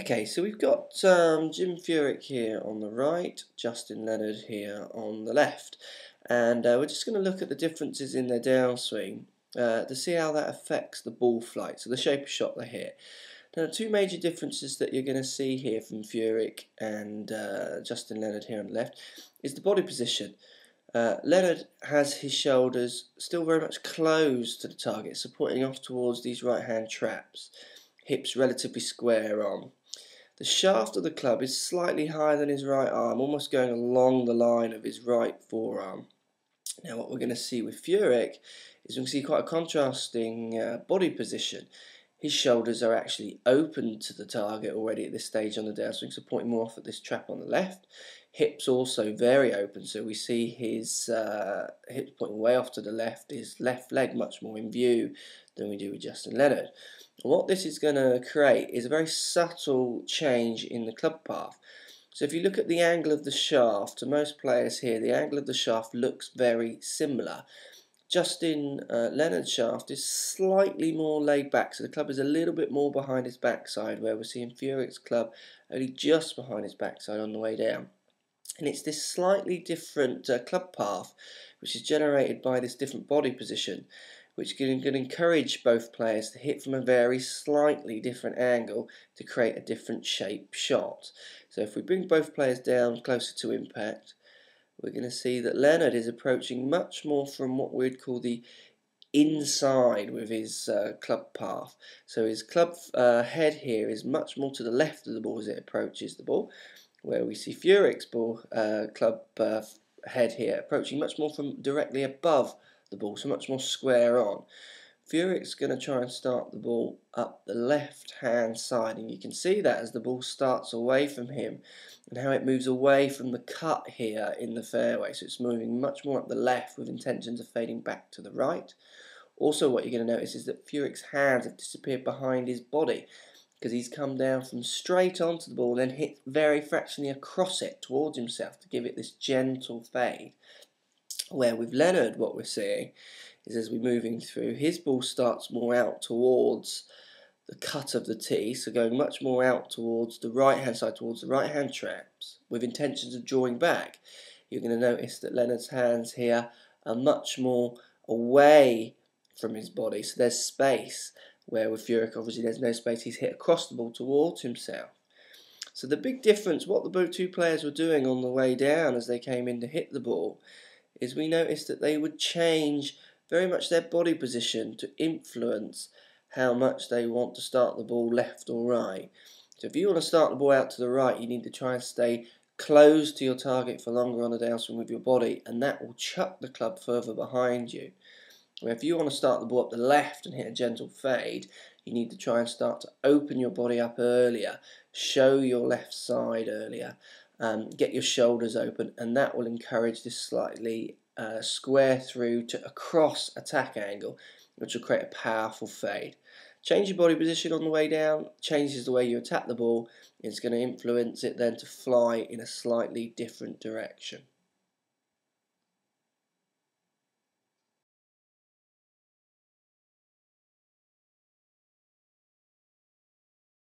Okay, so we've got Jim Furyk here on the right, Justin Leonard here on the left, and we're just going to look at the differences in their downswing to see how that affects the ball flight, so the shape of shot they hit. Now, the two major differences that you're going to see here from Furyk and Justin Leonard here on the left is the body position. Leonard has his shoulders still very much closed to the target, supporting off towards these right-hand traps, hips relatively square on. The shaft of the club is slightly higher than his right arm, almost going along the line of his right forearm. Now what we're going to see with Furyk is we can see quite a contrasting body position. His shoulders are actually open to the target already at this stage on the downswing, so pointing more off at this trap on the left. Hips also very open, so we see his hips pointing way off to the left, his left leg much more in view than we do with Justin Leonard. And what this is going to create is a very subtle change in the club path. So if you look at the angle of the shaft, to most players here, the angle of the shaft looks very similar. Justin Leonard's shaft is slightly more laid back, so the club is a little bit more behind his backside, where we're seeing Furyk's club only just behind his backside on the way down. And it's this slightly different club path which is generated by this different body position, which can encourage both players to hit from a very slightly different angle to create a different shape shot. So if we bring both players down closer to impact, we're going to see that Leonard is approaching much more from what we'd call the inside with his club path. So his club head here is much more to the left of the ball as it approaches the ball, where we see Furyk's ball club head here approaching much more from directly above the ball, so much more square on. Furyk's going to try and start the ball up the left hand side, and you can see that as the ball starts away from him and how it moves away from the cut here in the fairway, so it's moving much more up the left with intentions of fading back to the right. Also what you're going to notice is that Furyk's hands have disappeared behind his body, because he's come down from straight onto the ball and then hit very fractionally across it towards himself to give it this gentle fade. Where with Leonard, what we're seeing is as we're moving through, his ball starts more out towards the cut of the tee, so going much more out towards the right hand side, towards the right hand traps, with intentions of drawing back. You're going to notice that Leonard's hands here are much more away from his body, so there's space, where with Furyk obviously there's no space, he's hit across the ball towards himself. So the big difference, what the two players were doing on the way down as they came in to hit the ball, is we noticed that they would change very much their body position to influence how much they want to start the ball left or right. So if you want to start the ball out to the right, you need to try and stay close to your target for longer on the downswing with your body, and that will chuck the club further behind you. Where if you want to start the ball up the left and hit a gentle fade, you need to try and start to open your body up earlier, show your left side earlier, get your shoulders open, and that will encourage this slightly square through to across attack angle, which will create a powerful fade. Change your body position on the way down, changes the way you attack the ball, it's going to influence it then to fly in a slightly different direction.